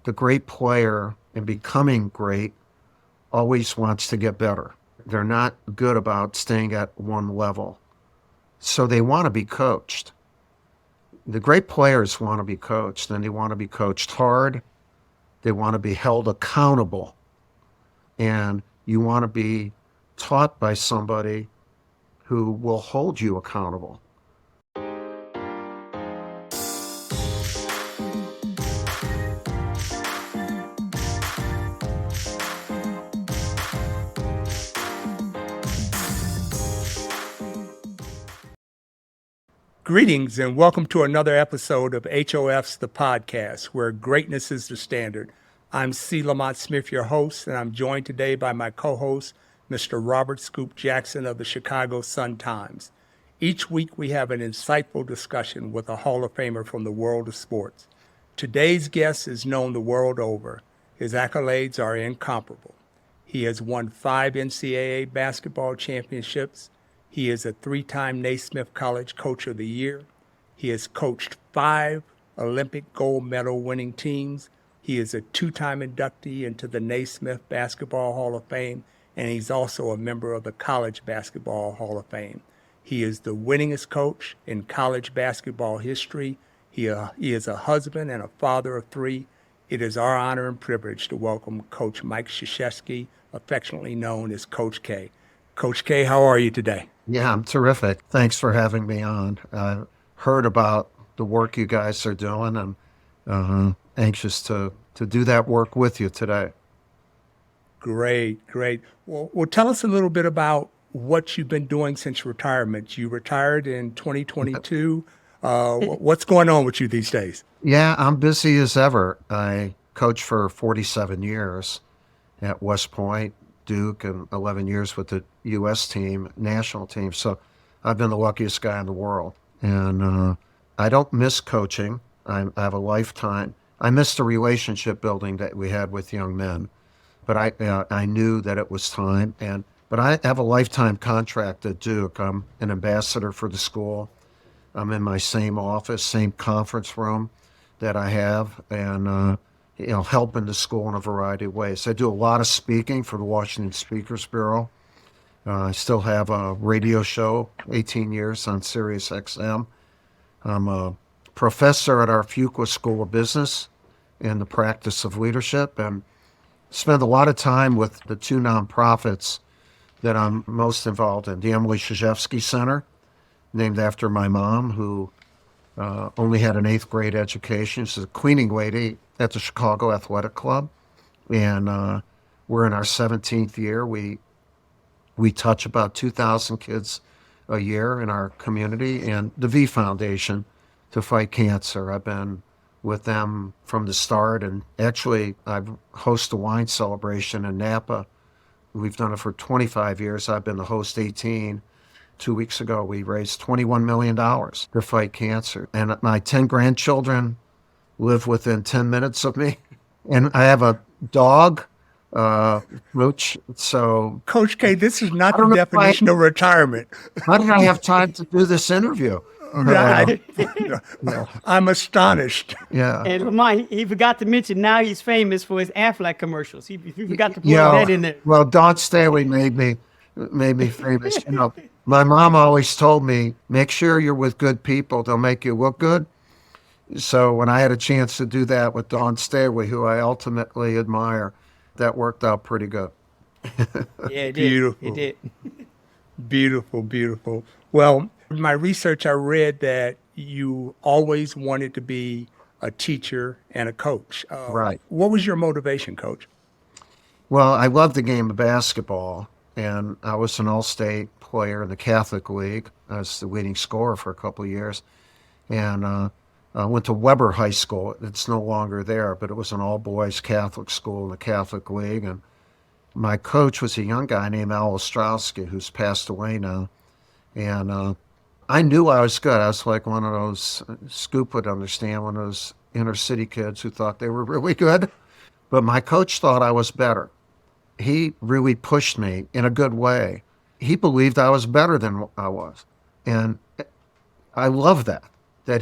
the great player in becoming great always wants to get better. They're not good about staying at one level. So they want to be coached. The great players want to be coached, and they want to be coached hard. They want to be held accountable. And you want to be taught by somebody who will hold you accountable. Greetings and welcome to another episode of HOF's The Podcast, where greatness is the standard. I'm C. Lamont Smith, your host, and I'm joined today by my co-host, Mr. Robert Scoop Jackson of the Chicago Sun-Times. Each week we have an insightful discussion with a Hall of Famer from the world of sports. Today's guest is known the world over. His accolades are incomparable. He has won 5 NCAA basketball championships. He is a 3-time Naismith College Coach of the Year. He has coached 5 Olympic gold medal winning teams. He is a 2-time inductee into the Naismith Basketball Hall of Fame, and he's also a member of the College Basketball Hall of Fame. He is the winningest coach in college basketball history. He is a husband and a father of 3. It is our honor and privilege to welcome Coach Mike Krzyzewski, affectionately known as Coach K. Coach K, how are you today? Yeah, I'm terrific. Thanks for having me on. I've heard about the work you guys are doing, and anxious to do that work with you today. Great. Well, tell us a little bit about what you've been doing since retirement. You retired in 2022. What's going on with you these days? Yeah, I'm busy as ever. I coached for 47 years at West Point, Duke, and 11 years with the U.S. team, national team. So I've been the luckiest guy in the world. And I don't miss coaching. I have a lifetime. I miss the relationship building that we had with young men. But I knew that it was time. But I have a lifetime contract at Duke. I'm an ambassador for the school. I'm in my same office, same conference room that I have, and helping the school in a variety of ways. I do a lot of speaking for the Washington Speakers Bureau. I still have a radio show, 18 years on Sirius XM. I'm a professor at our Fuqua School of Business in the practice of leadership, and spend a lot of time with the 2 nonprofits that I'm most involved in. The Emily Krzyzewski Center, named after my mom, who only had an 8th grade education. She's a cleaning lady at the Chicago Athletic Club, and we're in our 17th year. We touch about 2,000 kids a year in our community, and the V Foundation to fight cancer. I've been with them from the start, and actually I've hosted a wine celebration in Napa. We've done it for 25 years. I've been the host 18. 2 weeks ago, we raised $21 million to fight cancer. And my 10 grandchildren live within 10 minutes of me. And I have a dog, Mooch. So, Coach K, this is not the definition of retirement. How did I have time to do this interview? I'm astonished. Yeah. And Lamont, he forgot to mention now he's famous for his Aflac commercials. He forgot to put that in there. Well, Don Staley made me famous. My mom always told me, make sure you're with good people. They'll make you look good. So when I had a chance to do that with Don Staley, who I ultimately admire, that worked out pretty good. Yeah, it did. Beautiful. It did. Beautiful. Well, in my research, I read that you always wanted to be a teacher and a coach. Right. What was your motivation, Coach? Well, I love the game of basketball, and I was an all-state player in the Catholic League. I was the leading scorer for a couple of years, and I went to Weber High School. It's no longer there, but it was an all-boys Catholic school in the Catholic League, and my coach was a young guy named Al Ostrowski, who's passed away now, and I knew I was good. I was like one of those, Scoop would understand, one of those inner city kids who thought they were really good, but my coach thought I was better. He really pushed me in a good way. He believed I was better than I was. And I love that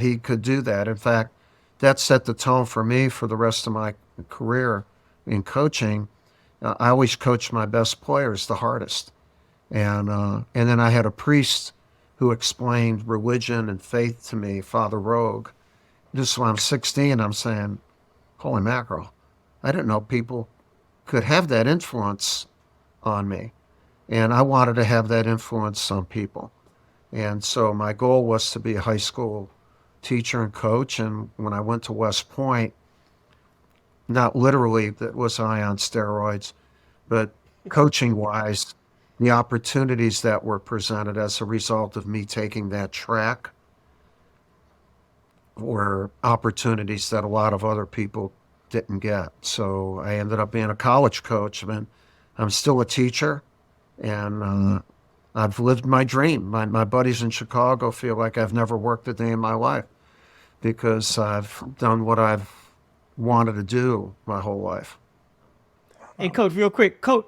he could do that. In fact, that set the tone for me for the rest of my career in coaching. I always coached my best players the hardest. And then I had a priest who explained religion and faith to me, Father Rogue. Just when I'm 16, I'm saying, holy mackerel, I didn't know people could have that influence on me. And I wanted to have that influence on people. And so my goal was to be a high school teacher and coach. And when I went to West Point, not literally that was I on steroids, but coaching wise, the opportunities that were presented as a result of me taking that track were opportunities that a lot of other people didn't get. So I ended up being a college coach. I mean, I'm still a teacher, and I've lived my dream. My buddies in Chicago feel like I've never worked a day in my life because I've done what I've wanted to do my whole life. Hey, Coach, real quick, Coach,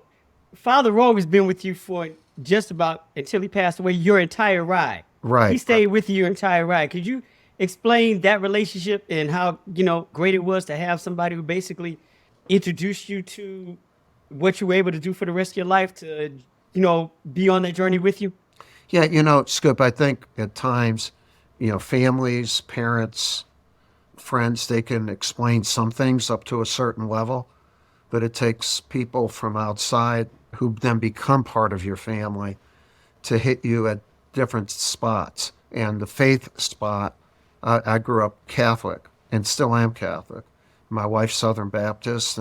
Father Rogue has been with you for just about until he passed away your entire ride. Right. He stayed with you your entire ride. Could you explain that relationship and how great it was to have somebody who basically introduced you to what you were able to do for the rest of your life to be on that journey with you? Yeah, Scoop, I think at times, families, parents, friends, they can explain some things up to a certain level, but it takes people from outside who then become part of your family to hit you at different spots. And the faith spot, I grew up Catholic and still am Catholic. My wife's Southern Baptist,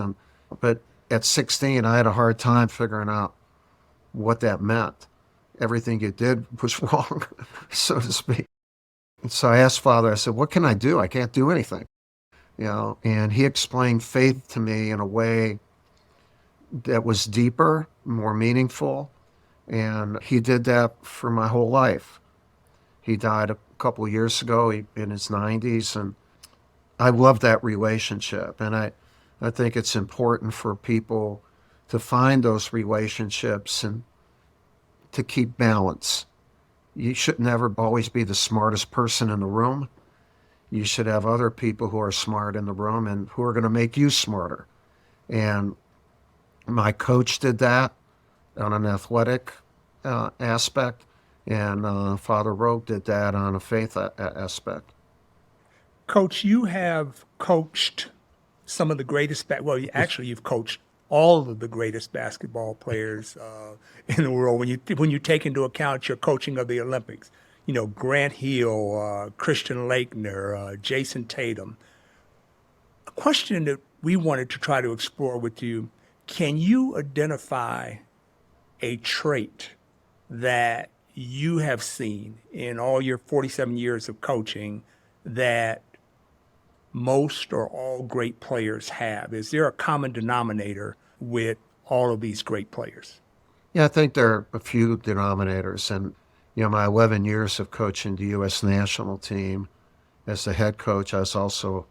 but at 16, I had a hard time figuring out what that meant. Everything you did was wrong, so to speak. And so I asked Father, I said, what can I do? I can't do anything. And he explained faith to me in a way that was deeper, more meaningful. And he did that for my whole life. He died a couple of years ago in his 90s. And I love that relationship. And I think it's important for people to find those relationships and to keep balance. You should never always be the smartest person in the room. You should have other people who are smart in the room and who are going to make you smarter. And my coach did that on an athletic aspect, and Father Rogue did that on a faith aspect. Coach, you have coached some of the greatest, you've coached all of the greatest basketball players in the world. When you take into account your coaching of the Olympics, Grant Hill, Christian Laettner, Jason Tatum. A question that we wanted to try to explore with you: can you identify a trait that you have seen in all your 47 years of coaching that most or all great players have? Is there a common denominator with all of these great players? Yeah, I think there are a few denominators. And, my 11 years of coaching the U.S. national team as the head coach, I was also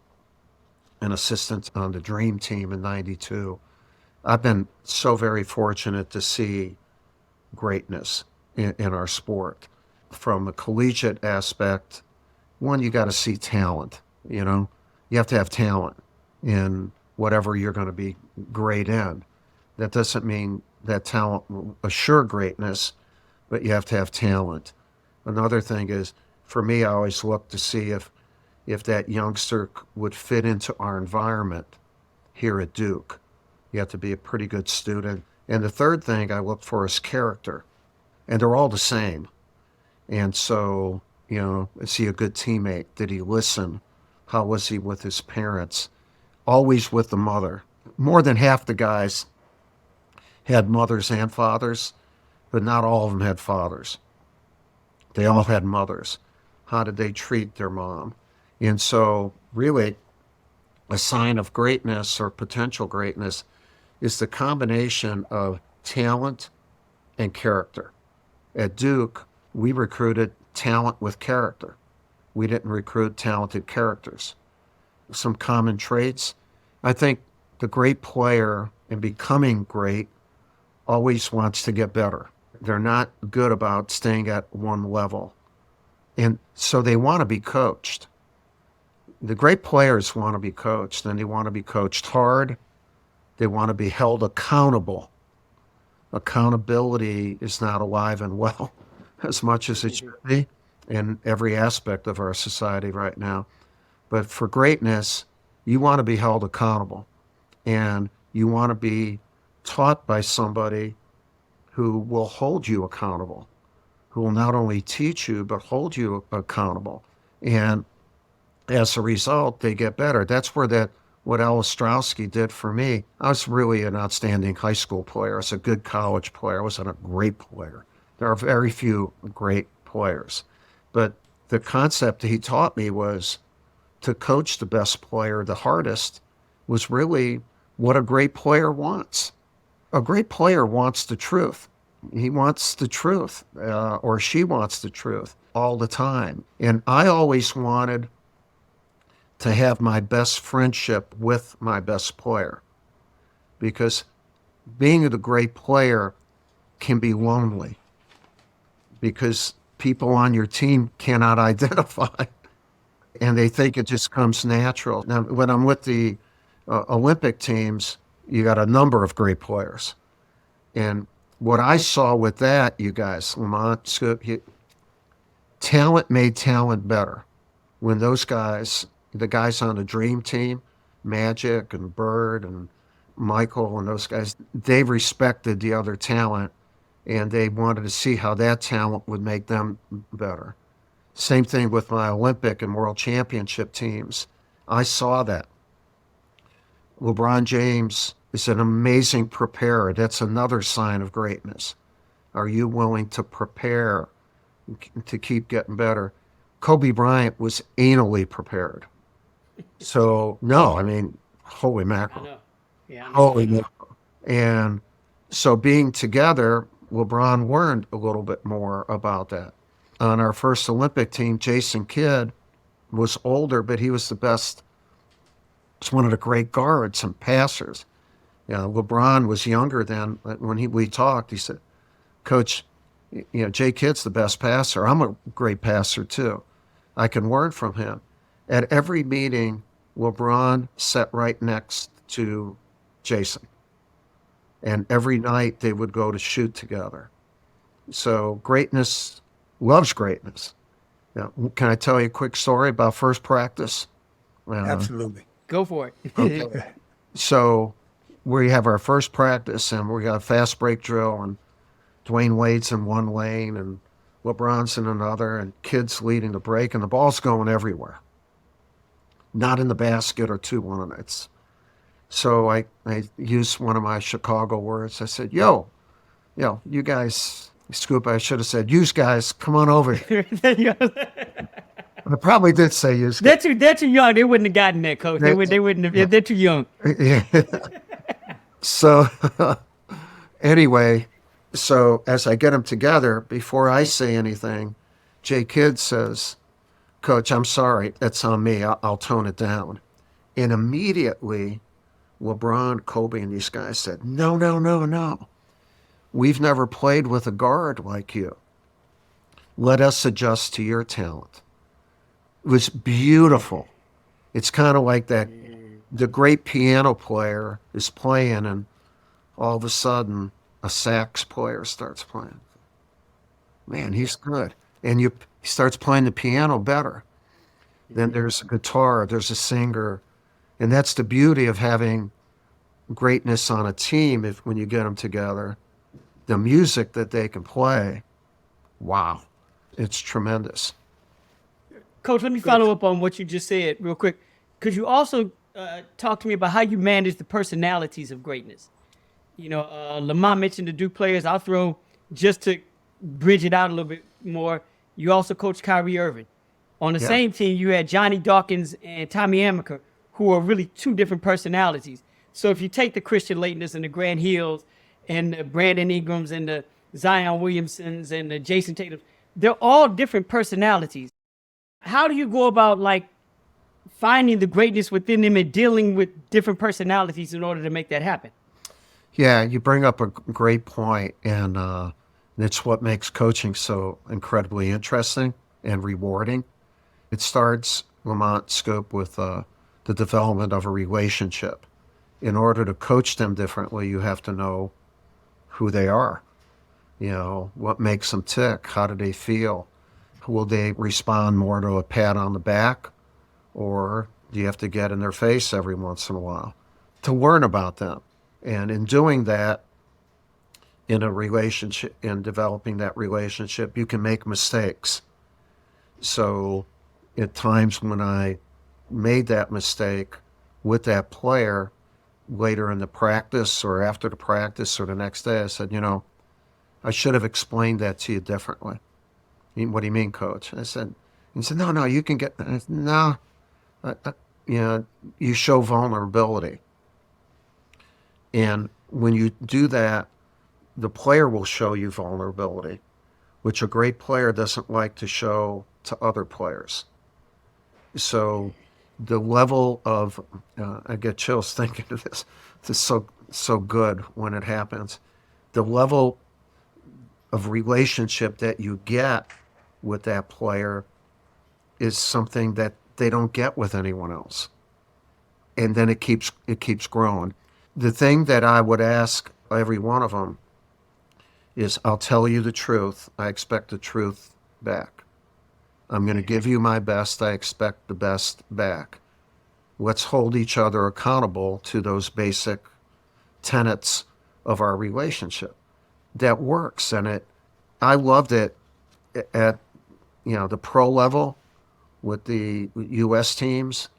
an assistant on the Dream Team in '92. I've been so very fortunate to see greatness in our sport. From a collegiate aspect, one, you got to see talent, You have to have talent in whatever you're going to be great in. That doesn't mean that talent will assure greatness, but you have to have talent. Another thing is, for me, I always look to see if that youngster would fit into our environment here at Duke. You have to be a pretty good student. And the third thing I look for is character. And they're all the same. And so, is he a good teammate? Did he listen? How was he with his parents? Always with the mother. More than half the guys had mothers and fathers, but not all of them had fathers. They all had mothers. How did they treat their mom? And so, really, a sign of greatness or potential greatness is the combination of talent and character. At Duke, we recruited talent with character. We didn't recruit talented characters. Some common traits. I think the great player in becoming great always wants to get better. They're not good about staying at one level. And so they want to be coached. The great players want to be coached, and they want to be coached hard. They want to be held accountable. Accountability is not alive and well as much as it should be in every aspect of our society right now. But for greatness, you want to be held accountable, and you want to be taught by somebody who will hold you accountable, who will not only teach you, but hold you accountable. And as a result, they get better. That's where what Ostrowski did for me. I was really an outstanding high school player. I was a good college player. I wasn't a great player. There are very few great players. But the concept he taught me was to coach the best player the hardest was really what a great player wants. A great player wants the truth. He wants the truth, or she wants the truth all the time. And I always wanted to have my best friendship with my best player, because being a great player can be lonely because people on your team cannot identify and they think it just comes natural. Now, when I'm with the Olympic teams, you got a number of great players. And what I saw with that, you guys, Lamont, talent made talent better. When those guys, the guys on the dream team, Magic and Bird and Michael and those guys, they respected the other talent and they wanted to see how that talent would make them better. Same thing with my Olympic and World Championship teams. I saw that. LeBron James is an amazing preparer. That's another sign of greatness. Are you willing to prepare to keep getting better? Kobe Bryant was anally prepared. So, no, I mean, holy I mackerel. know. Yeah, I know. Holy mackerel. And so being together, LeBron learned a little bit more about that. On our first Olympic team, Jason Kidd was older, but he was the best. He was one of the great guards and passers. LeBron was younger then. When we talked, he said, Coach, Jay Kidd's the best passer. I'm a great passer too. I can learn from him. At every meeting, LeBron sat right next to Jason. And every night they would go to shoot together. So greatness loves greatness. Now, can I tell you a quick story about first practice? Absolutely. Go for it. Okay. So we have our first practice and we got a fast break drill and Dwayne Wade's in one lane and LeBron's in another and Kidd's leading the break and the ball's going everywhere. Not in the basket or two limits. So I used one of my Chicago words. I said, you guys, Scoop, I should have said, you guys, come on over here. I probably did say you guys. They're too young. They wouldn't have gotten that, Coach. They wouldn't have. They're too young. Yeah. So anyway, so as I get them together, before I say anything, Jay Kidd says, Coach, I'm sorry, that's on me. I'll tone it down. And immediately, LeBron, Kobe, and these guys said, no. We've never played with a guard like you. Let us adjust to your talent. It was beautiful. It's kind of like that, the great piano player is playing and all of a sudden a sax player starts playing. Man, he's good. And he starts playing the piano better. Then there's a guitar, there's a singer. And that's the beauty of having greatness on a team when you get them together. The music that they can play, wow, it's tremendous. Coach, let me follow up on what you just said real quick. Could you also talk to me about how you manage the personalities of greatness? Lamont mentioned the Duke players. I'll throw, just to bridge it out a little bit more, you also coached Kyrie Irving. On the same team, you had Johnny Dawkins and Tommy Amaker, who are really two different personalities. So if you take the Christian Laettners and the Grant Hills and the Brandon Ingrams and the Zion Williamsons and the Jason Tatums, they're all different personalities. How do you go about finding the greatness within them and dealing with different personalities in order to make that happen? Yeah, you bring up a great point, and it's what makes coaching so incredibly interesting and rewarding. It starts Lamont Scoop, with the development of a relationship. In order to coach them differently, you have to know who they are. You know, what makes them tick? How do they feel? Will they respond more to a pat on the back, or do you have to get in their face every once in a while to learn about them? And in doing that, in a relationship, in developing that relationship, you can make mistakes. So at times when I made that mistake with that player later in the practice or after the practice or the next day, I said, you know, I should have explained that to you differently. What do you mean, coach? I said, he said, no, you can get, I said, no, you know, you show vulnerability. And when you do that, the player will show you vulnerability, which a great player doesn't like to show to other players. So the level of, I get chills thinking of this. This is so good when it happens. The level of relationship that you get with that player is something that they don't get with anyone else. And then it keeps growing. The thing that I would ask every one of them is, I'll tell you the truth. I expect the truth back. I'm going to give you my best. I expect the best back. Let's hold each other accountable to those basic tenets of our relationship. That works. And I loved it at, you know, the pro level with the U.S. teams.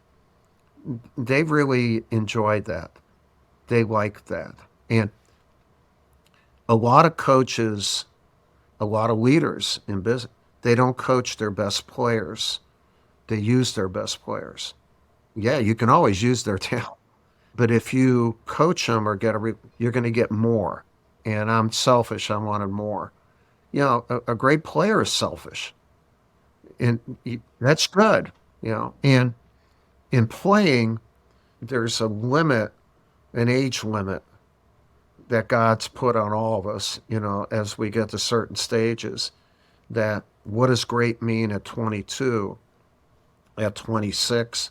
They really enjoyed that. They liked that. And a lot of coaches, a lot of leaders in business, they don't coach their best players. They use their best players. Yeah, you can always use their talent. But if you coach them or you're going to get more. And I'm selfish. I wanted more. You know, a great player is selfish. And that's good, you know. And in playing, there's a limit, an age limit that God's put on all of us, you know, as we get to certain stages. That what does great mean at 22, at 26,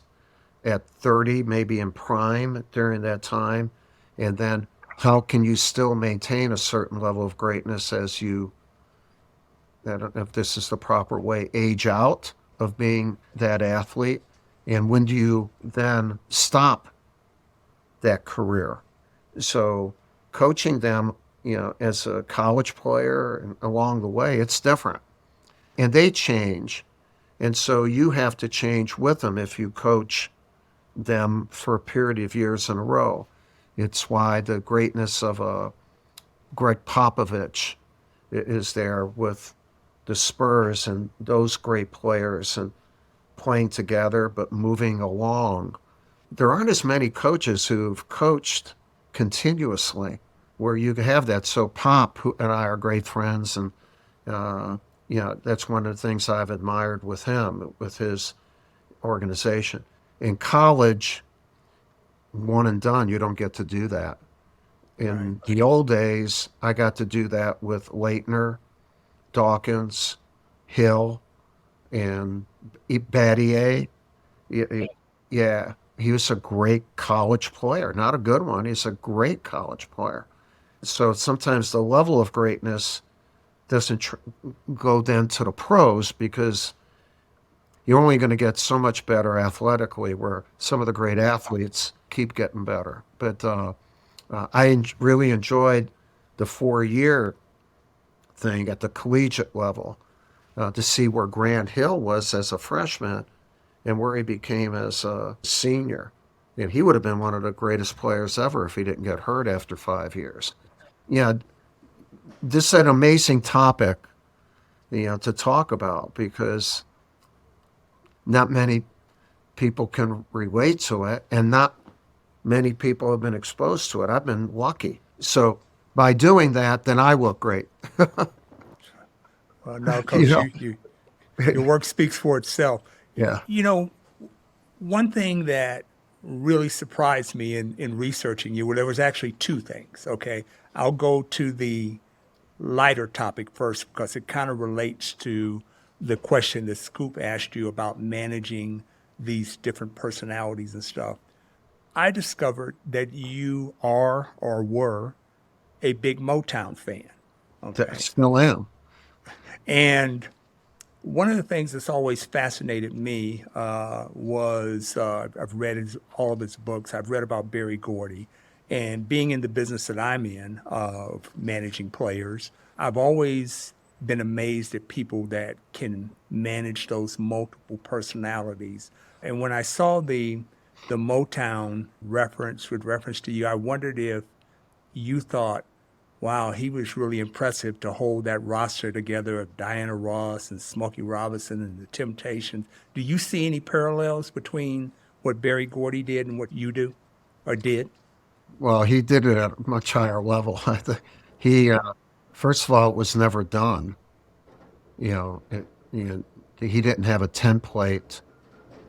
at 30, maybe in prime during that time? And then how can you still maintain a certain level of greatness as you, I don't know if this is the proper way, age out of being that athlete? And when do you then stop that career? So coaching them, you know, as a college player and along the way, it's different. And they change. And so you have to change with them if you coach them for a period of years in a row. It's why the greatness of a Greg Popovich is there with the Spurs and those great players and playing together but moving along. There aren't as many coaches who've coached continuously where you have that. So Pop and I are great friends, and you know, that's one of the things I've admired with him, with his organization. In college, one and done, you don't get to do that. In the old days, I got to do that with Leitner, Dawkins, Hill, and Battier. Yeah, he was a great college player. Not a good one. He's a great college player. So sometimes the level of greatness doesn't go then to the pros, because you're only going to get so much better athletically, where some of the great athletes keep getting better. But I really enjoyed the 4-year thing at the collegiate level to see where Grant Hill was as a freshman and where he became as a senior. And he would have been one of the greatest players ever if he didn't get hurt after 5 years. Yeah, this is an amazing topic, you know, to talk about, because not many people can relate to it, and not many people have been exposed to it. I've been lucky. So by doing that, then I look great. Well, no, You Coach, know? your work speaks for itself. Yeah. You know, one thing that really surprised me in researching you, well, there was actually two things. Okay. I'll go to the lighter topic first because it kind of relates to the question that Scoop asked you about managing these different personalities and stuff, I discovered that you are or were a big Motown fan. I Okay. still am. And one of the things that's always fascinated me was I've read all of his books. I've read about Berry Gordy. And being in the business that I'm in of managing players, I've always been amazed at people that can manage those multiple personalities. And when I saw the Motown reference with reference to you, I wondered if you thought, wow, he was really impressive to hold that roster together of Diana Ross and Smokey Robinson and the Temptations. Do you see any parallels between what Berry Gordy did and what you do or did? Well, he did it at a much higher level. I think first of all, it was never done. You know, he didn't have a template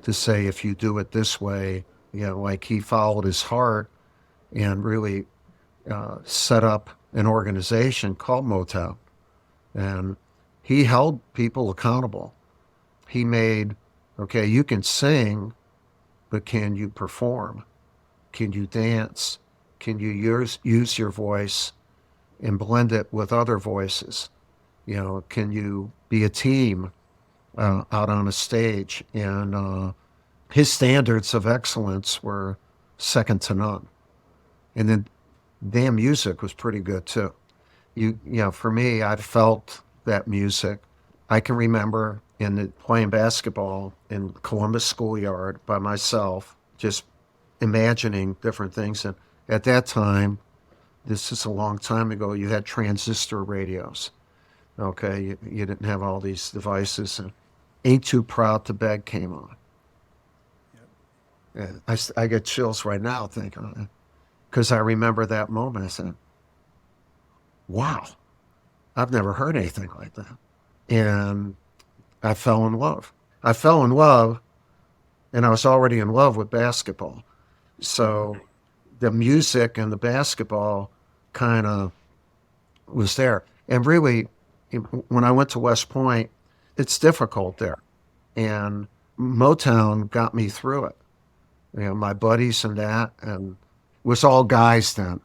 to say if you do it this way. Like he followed his heart and really set up an organization called Motown, and he held people accountable. He made, okay, you can sing, but can you perform? Can you dance? Can you use your voice and blend it with other voices? Can you be a team out on a stage? And his standards of excellence were second to none. And then damn music was pretty good too. For me, I felt that music. I can remember playing basketball in Columbus schoolyard by myself, just imagining different things. And at that time, this is a long time ago, you had transistor radios. Okay, you didn't have all these devices. And Ain't Too Proud to Beg came on. And I get chills right now thinking, because I remember that moment. I said, wow, I've never heard anything like that. And I fell in love. I fell in love, and I was already in love with basketball. So the music and the basketball kind of was there. And really, when I went to West Point, it's difficult there. And Motown got me through it. My buddies and that, and it was all guys then.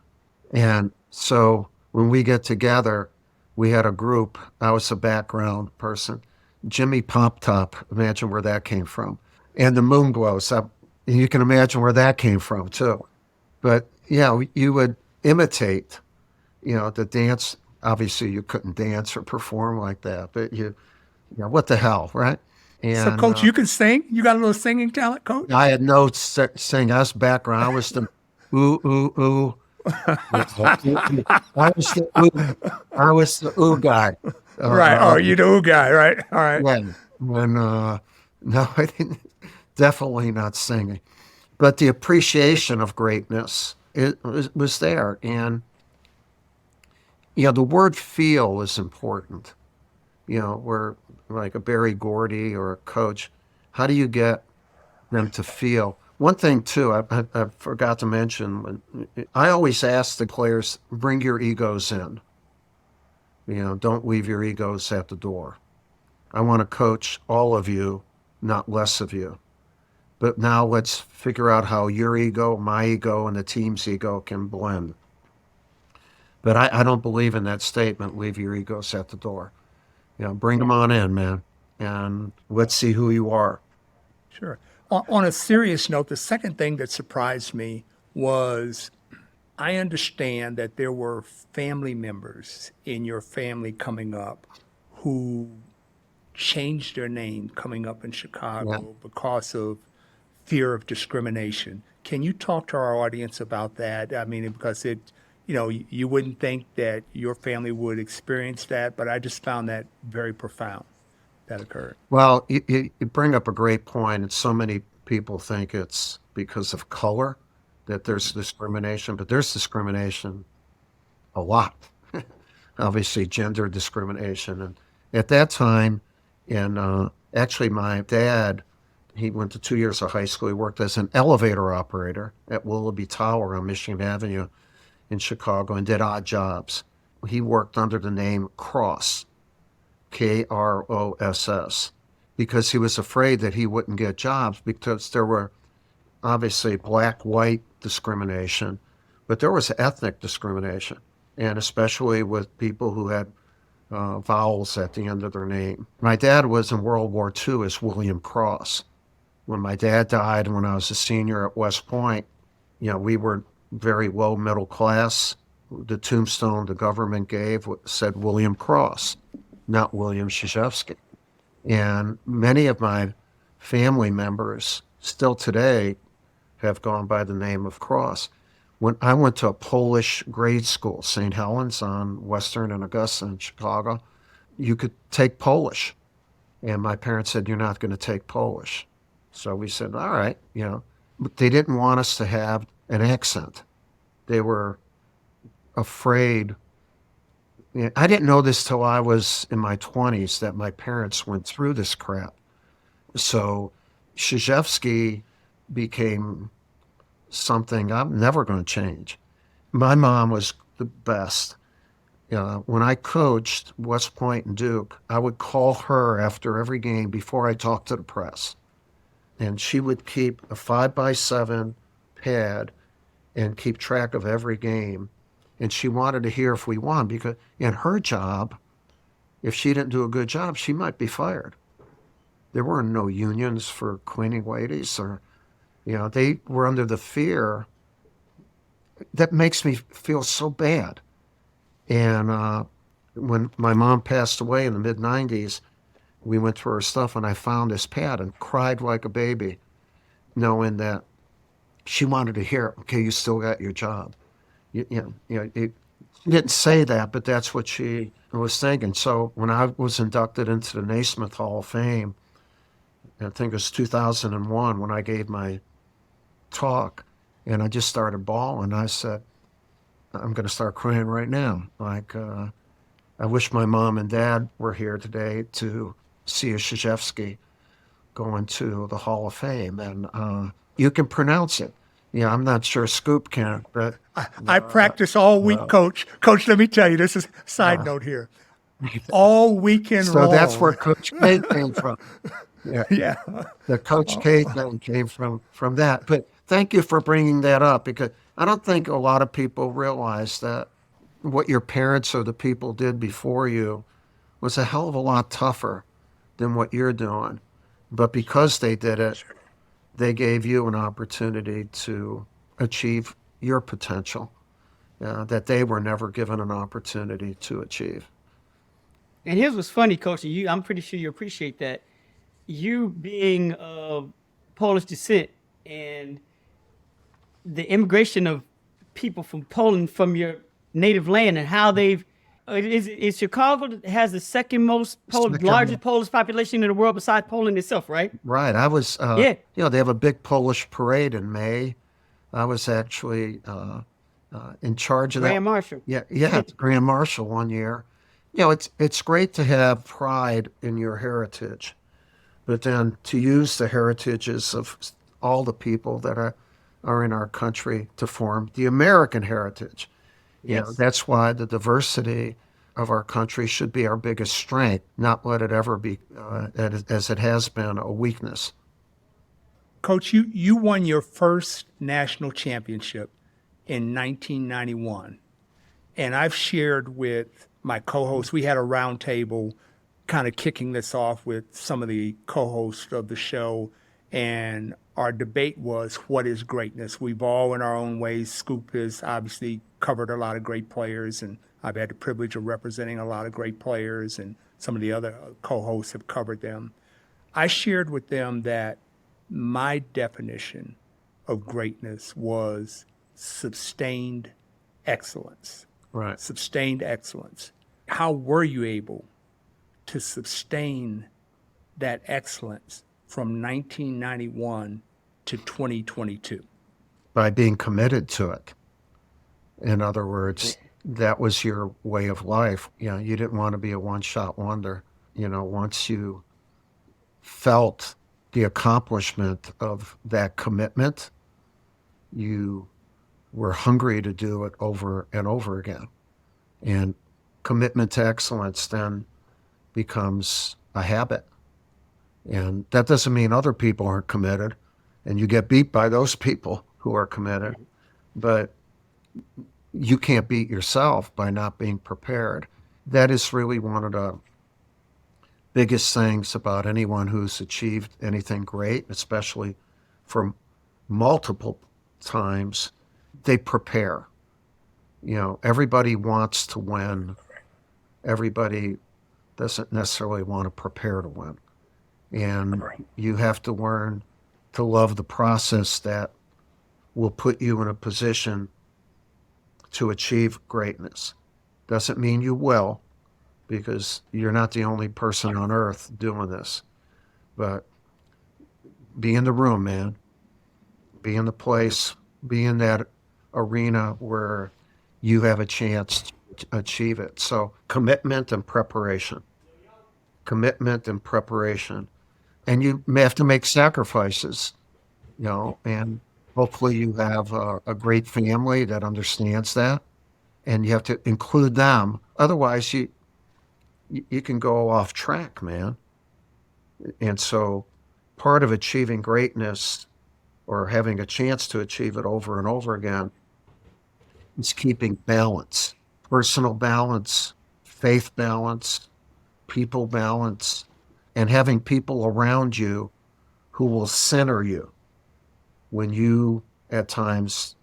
And so when we get together, we had a group. I was a background person. Jimmy Pop Top, imagine where that came from. And the Moonglows, you can imagine where that came from too. But yeah, you would imitate, the dance. Obviously, you couldn't dance or perform like that, but what the hell, right? So, And Coach, you can sing? You got a little singing talent, Coach? I had no sing. I was background. I was the ooh ooh ooh. I was the ooh guy. Right. Oh, you the ooh guy, right? All right. Yeah. When no, I didn't. Definitely not singing, but the appreciation of greatness was there, and the word "feel" is important. Where like a Berry Gordy or a coach, how do you get them to feel? One thing too, I forgot to mention, I always ask the players, bring your egos in. Don't leave your egos at the door. I want to coach all of you, not less of you. But now let's figure out how your ego, my ego, and the team's ego can blend. But I don't believe in that statement, leave your egos at the door. Bring them on in, man, and let's see who you are. Sure. On a serious note, the second thing that surprised me was I understand that there were family members in your family coming up who changed their name coming up in Chicago because of fear of discrimination. Can you talk to our audience about that? I mean, because you wouldn't think that your family would experience that, but I just found that very profound that occurred. Well, you bring up a great point, and so many people think it's because of color that there's discrimination, but there's discrimination a lot. Obviously, gender discrimination. And at that time, and actually my dad, he went to 2 years of high school. He worked as an elevator operator at Willoughby Tower on Michigan Avenue in Chicago and did odd jobs. He worked under the name Cross, Kross, because he was afraid that he wouldn't get jobs because there were obviously black-white discrimination, but there was ethnic discrimination, and especially with people who had vowels at the end of their name. My dad was in World War II as William Cross. When my dad died, when I was a senior at West Point, we were very low middle class. The tombstone the government gave said William Cross, not William Krzyzewski. And many of my family members still today have gone by the name of Cross. When I went to a Polish grade school, St. Helens on Western and Augusta in Chicago, you could take Polish. And my parents said, "You're not going to take Polish." So we said, all right, But they didn't want us to have an accent. They were afraid. I didn't know this till I was in my 20s that my parents went through this crap. So Krzyzewski became something I'm never going to change. My mom was the best. When I coached West Point and Duke, I would call her after every game before I talked to the press. And she would keep a 5x7 pad and keep track of every game. And she wanted to hear if we won because in her job, if she didn't do a good job, she might be fired. There were no unions for cleaning ladies they were under the fear. That makes me feel so bad. And when my mom passed away in the mid-90s, we went through her stuff and I found this pad and cried like a baby, knowing that she wanted to hear, okay, you still got your job. She didn't say that, but that's what she was thinking. So when I was inducted into the Naismith Hall of Fame, I think it was 2001 when I gave my talk, and I just started bawling. I said, I'm going to start crying right now. I wish my mom and dad were here today to see a Krzyzewski going to the Hall of Fame. And you can pronounce it. I'm not sure Scoop can, but I practice all week, Coach. Coach, let me tell you, this is a side note here. All weekend so long. that's where Coach K came from. Yeah. The Coach K thing came from that. But thank you for bringing that up because I don't think a lot of people realize that what your parents or the people did before you was a hell of a lot tougher than what you're doing. But because they did it, they gave you an opportunity to achieve your potential that they were never given an opportunity to achieve. And here's what's funny, Coach. And I'm pretty sure you appreciate that. You being of Polish descent and the immigration of people from Poland from your native land and how they've is Chicago has the second most largest Polish population in the world besides Poland itself, right? Right. I was, Yeah. they have a big Polish parade in May. I was actually in charge of that. Grand Marshal. Yeah, the Grand Marshal one year. It's great to have pride in your heritage, but then to use the heritages of all the people that are in our country to form the American heritage. Yes. That's why the diversity of our country should be our biggest strength, not let it ever be, as it has been, a weakness. Coach, you won your first national championship in 1991. And I've shared with my co-hosts, we had a round table kind of kicking this off with some of the co-hosts of the show. And our debate was, what is greatness? We've all in our own ways. Scoop has obviously covered a lot of great players, and I've had the privilege of representing a lot of great players, and some of the other co-hosts have covered them. I shared with them that my definition of greatness was sustained excellence. Right. Sustained excellence. How were you able to sustain that excellence from 1991 to 2022? By being committed to it. In other words, that was your way of life. You didn't want to be a one-shot wonder. Once you felt the accomplishment of that commitment, you were hungry to do it over and over again. And commitment to excellence then becomes a habit. And that doesn't mean other people aren't committed and you get beat by those people who are committed, but you can't beat yourself by not being prepared. That is really one of the biggest things about anyone who's achieved anything great, especially for multiple times. They prepare. Everybody wants to win. Everybody doesn't necessarily want to prepare to win. And you have to learn to love the process that will put you in a position to achieve greatness. Doesn't mean you will, because you're not the only person on earth doing this. But be in the room, man. Be in the place, be in that arena where you have a chance to achieve it. So commitment and preparation. Commitment and preparation. And you may have to make sacrifices, and hopefully you have a great family that understands that, and you have to include them. Otherwise, you can go off track, man. And so part of achieving greatness or having a chance to achieve it over and over again is keeping balance, personal balance, faith balance, people balance, and having people around you who will center you when you at times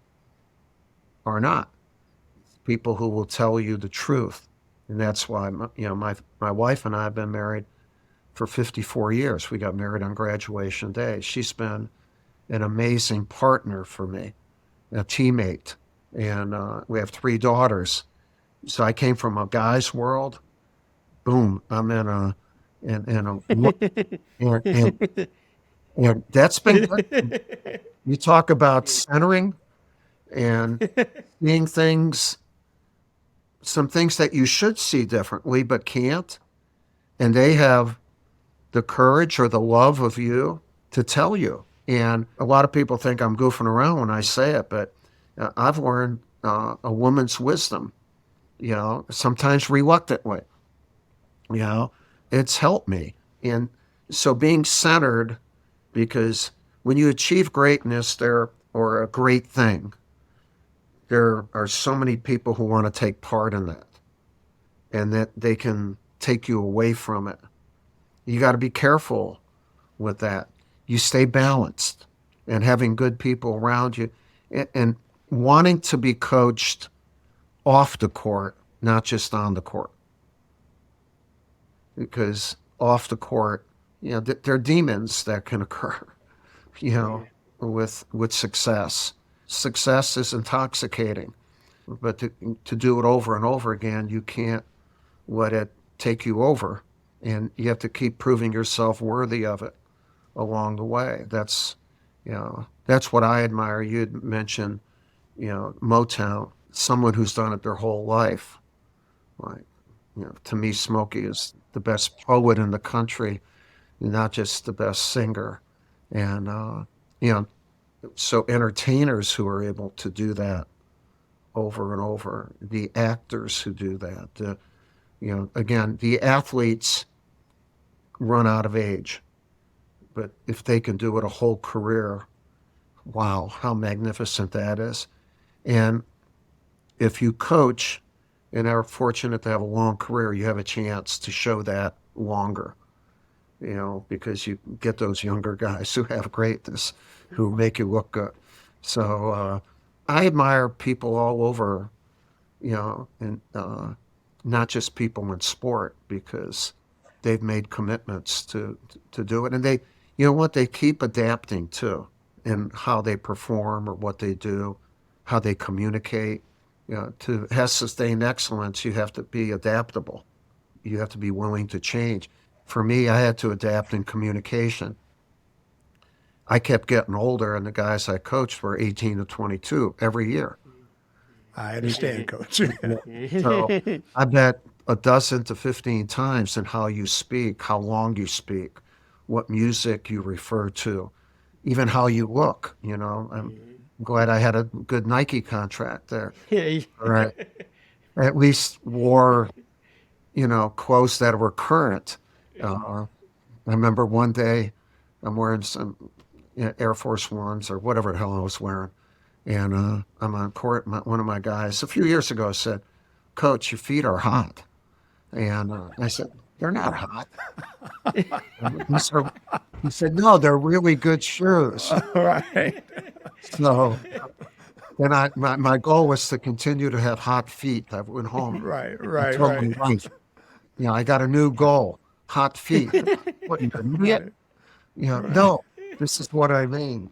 are not. People who will tell you the truth. And that's why, my wife and I have been married for 54 years. We got married on graduation day. She's been an amazing partner for me, a teammate. And we have 3 daughters. So I came from a guy's world. Boom, I'm in a and that's been good. You talk about centering and seeing things, some things that you should see differently but can't. And they have the courage or the love of you to tell you. And a lot of people think I'm goofing around when I say it, but I've learned a woman's wisdom, sometimes reluctantly. It's helped me. And so being centered, because when you achieve greatness or a great thing, there are so many people who want to take part in that, and that they can take you away from it. You got to be careful with that. You stay balanced and having good people around you, and wanting to be coached off the court, not just on the court. Because off the court, there are demons that can occur, with success. Success is intoxicating, but to do it over and over again, you can't let it take you over, and you have to keep proving yourself worthy of it along the way. That's what I admire. You'd mentioned, Motown, someone who's done it their whole life. Like, to me, Smokey is the best poet in the country, not just the best singer. And, so entertainers who are able to do that over and over, the actors who do that, again, the athletes run out of age, but if they can do it a whole career, wow, how magnificent that is. And if you coach and are fortunate to have a long career, you have a chance to show that longer, because you get those younger guys who have greatness, who make you look good. So I admire people all over, and not just people in sport, because they've made commitments to do it. And they, they keep adapting too in how they perform or what they do, how they communicate. To have sustained excellence, you have to be adaptable. You have to be willing to change. For me, I had to adapt in communication. I kept getting older, and the guys I coached were 18 to 22 every year. I understand, Coach. So I bet a dozen to 15 times in how you speak, how long you speak, what music you refer to, even how you look. I'm glad I had a good Nike contract there. Right. At least wore, clothes that were current. I remember one day I'm wearing some Air Force Ones or whatever the hell I was wearing. And I'm on court. One of my guys a few years ago said, "Coach, your feet are hot." And I said, "They're not hot." And he said, "No, they're really good shoes." Right. So then my goal was to continue to have hot feet. I went home Right. and Right. told my Right. wife, I got a new goal, hot feet. What, you idiot? Right. No, this is what I mean.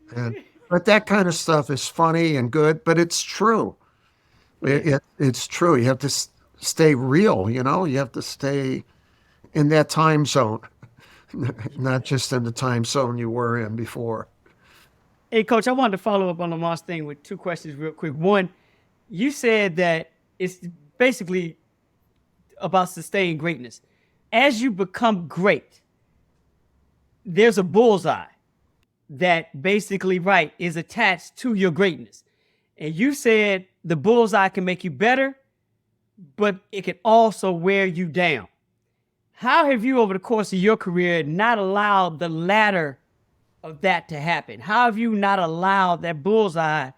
But that kind of stuff is funny and good, but it's true. It's true. You have to stay real, you have to stay in that time zone, not just in the time zone you were in before. Hey, Coach, I wanted to follow up on Lamar's thing with two questions real quick. One, you said that it's basically about sustaining greatness. As you become great, there's a bullseye that basically, right, is attached to your greatness. And you said the bullseye can make you better, but it can also wear you down. How have you, over the course of your career, not allowed the latter of that to happen? How have you not allowed that bullseye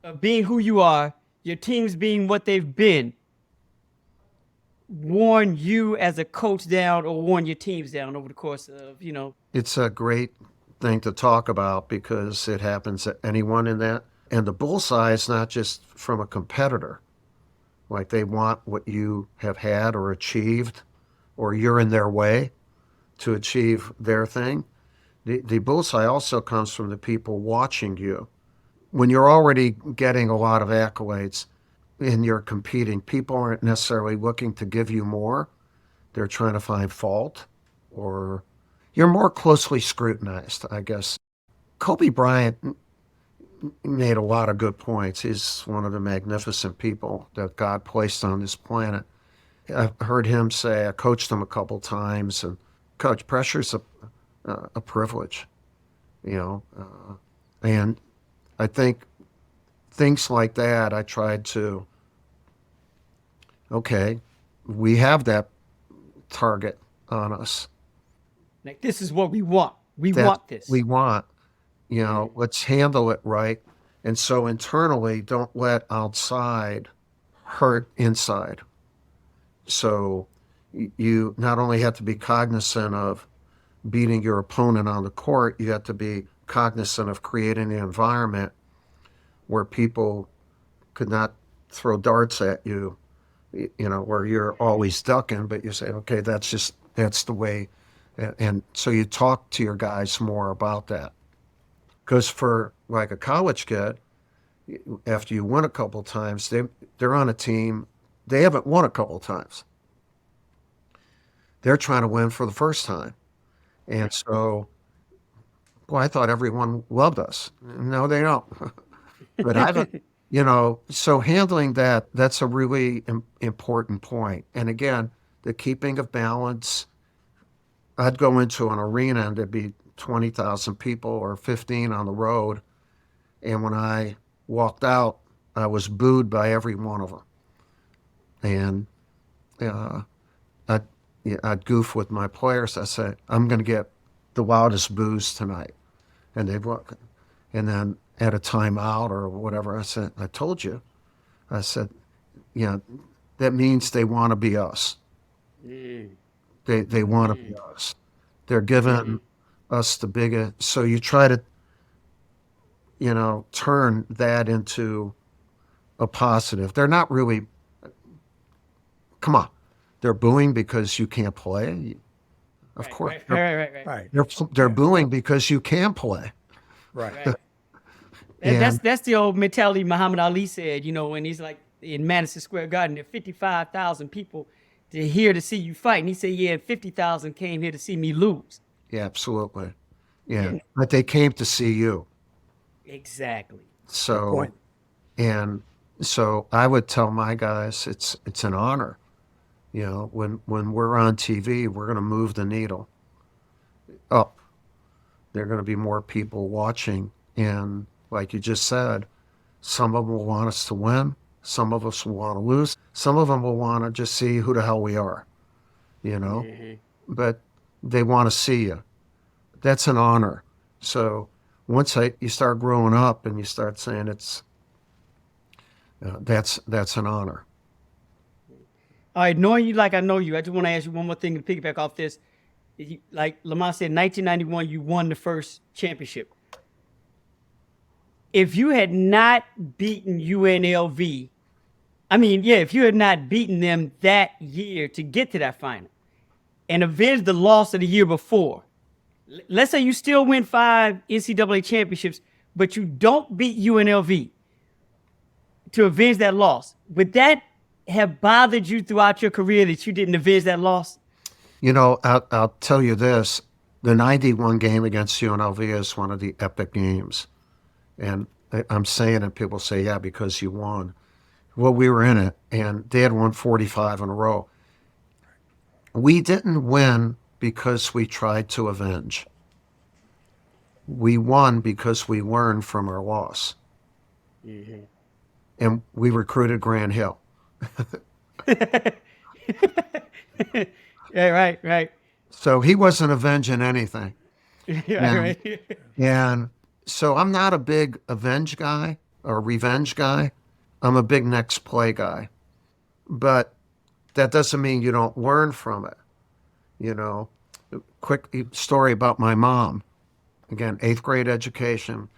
of being who you are, your teams being what they've been, worn you as a coach down or worn your teams down over the course of. It's a great thing to talk about because it happens to anyone in that. And the bullseye is not just from a competitor. Like they want what you have had or achieved, or you're in their way to achieve their thing. The bullseye also comes from the people watching you. When you're already getting a lot of accolades and you're competing, people aren't necessarily looking to give you more. They're trying to find fault, or you're more closely scrutinized, I guess. Kobe Bryant made a lot of good points. He's one of the magnificent people that God placed on this planet. I've heard him say, I coached him a couple times, and Coach, pressure's a privilege, and I think things like that, I tried to, okay, we have that target on us Like, this is what we want. We that want this. we want, let's handle it right. And so internally, don't let outside hurt inside. So you not only have to be cognizant of beating your opponent on the court, you have to be cognizant of creating an environment where people could not throw darts at you, where you're always ducking, but you say, okay, that's the way. And so you talk to your guys more about that. Because for like a college kid, after you win a couple times, they're on a team, they haven't won a couple times. They're trying to win for the first time. And so, boy, I thought everyone loved us. No, they don't. But so handling that's a really important point. And again, the keeping of balance. I'd go into an arena and there'd be 20,000 people or 15 on the road. And when I walked out, I was booed by every one of them. And I'd goof with my players. I said, I'm going to get the wildest boos tonight. And they'd walk. And then at a timeout or whatever, I said, I told you. I said, that means they want to be us. They want to be us. They're giving us the biggest. So you try to, turn that into a positive. They're not really, come on, they're booing because you can't play. Of course. Right. They're booing because you can play. Right. That's the old mentality Muhammad Ali said, when he's like in Madison Square Garden, there are 55,000 people here to see you fight. And he said, yeah, 50,000 came here to see me lose. Yeah, absolutely. Yeah. But they came to see you. Exactly. So, and so I would tell my guys, it's an honor. When we're on TV, we're going to move the needle up. There are going to be more people watching. And like you just said, some of them will want us to win. Some of us will want to lose. Some of them will want to just see who the hell we are, But they want to see you. That's an honor. So once you start growing up and you start saying that's an honor. All right, knowing you like I know you, I just want to ask you one more thing to piggyback off this. Like Lamont said, 1991, you won the first championship. If you had not beaten UNLV, if you had not beaten them that year to get to that final and avenged the loss of the year before, let's say you still win 5 NCAA championships, but you don't beat UNLV to avenge that loss, would that have bothered you throughout your career that you didn't avenge that loss? I'll tell you this. The 91 game against UNLV is one of the epic games. And I'm saying it, people say, yeah, because you won. Well, we were in it, and they had won 45 in a row. We didn't win because we tried to avenge. We won because we learned from our loss. Mm-hmm. And we recruited Grant Hill. Yeah, right. So he wasn't avenging anything. Yeah, right. And so I'm not a big avenge guy or revenge guy. I'm a big next play guy. But that doesn't mean you don't learn from it. Quick story about my mom. Again, 8th grade education.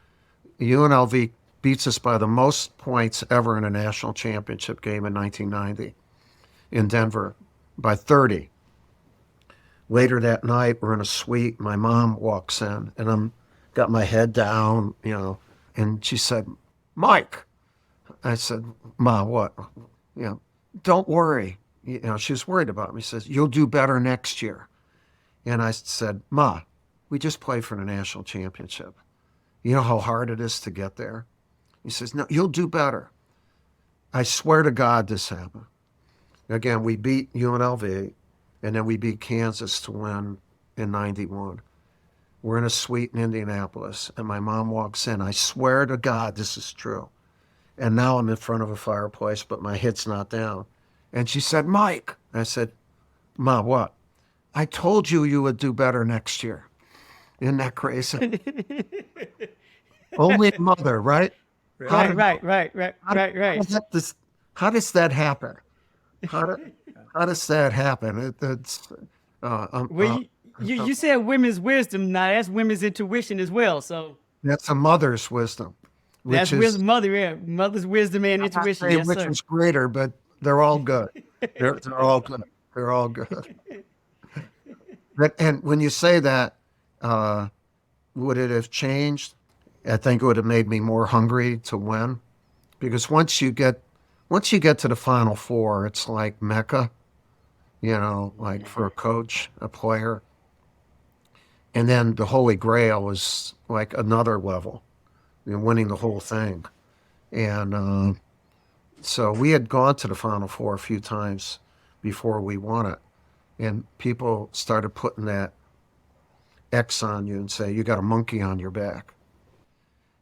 UNLV beats us by the most points ever in a national championship game in 1990 in Denver by 30. Later that night, we're in a suite. My mom walks in, and I'm got my head down, and she said, "Mike." I said, "Ma, what?" Don't worry. She was worried about me. She says, "You'll do better next year." And I said, "Ma, we just played for the national championship. You know how hard it is to get there?" He says, "No, you'll do better." I swear to God this happened. Again, we beat UNLV, and then we beat Kansas to win in 91. We're in a suite in Indianapolis, and my mom walks in. I swear to God this is true. And now I'm in front of a fireplace, but my head's not down. And she said, "Mike." I said, "Ma, what?" "I told you you would do better next year." Isn't that crazy? Only a mother, right? Right. How does that happen? How does that happen? Well, you said women's wisdom. Now that's women's intuition as well. So that's a mother's wisdom, that's which is wisdom, mother's wisdom and intuition. Yes, which sir. is greater, but they're all good. They're all good. They're all good. And when you say that, would it have changed? I think it would have made me more hungry to win, because once you get to the Final Four, it's like Mecca, like for a coach, a player. And then the Holy Grail was like another level, winning the whole thing. And so we had gone to the Final Four a few times before we won it. And people started putting that X on you and say, "You got a monkey on your back."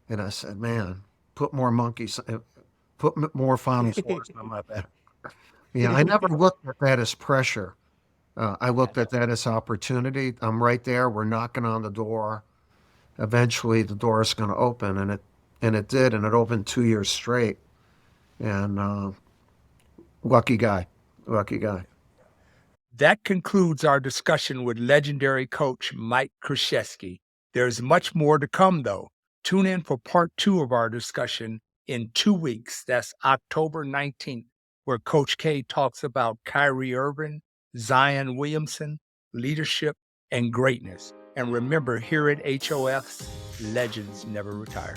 And I said, "Man, put more monkeys, put more Final Fours on my back." I never looked at that as pressure. I looked at that as opportunity. I'm right there. We're knocking on the door. Eventually, the door is going to open, and it did, and it opened 2 years straight. And lucky guy. That concludes our discussion with legendary coach Mike Krzyzewski. There's much more to come, though. Tune in for part 2 of our discussion in 2 weeks. That's October 19th, where Coach K talks about Kyrie Irving, Zion Williamson, leadership, and greatness. And remember, here at HOFs, legends never retire.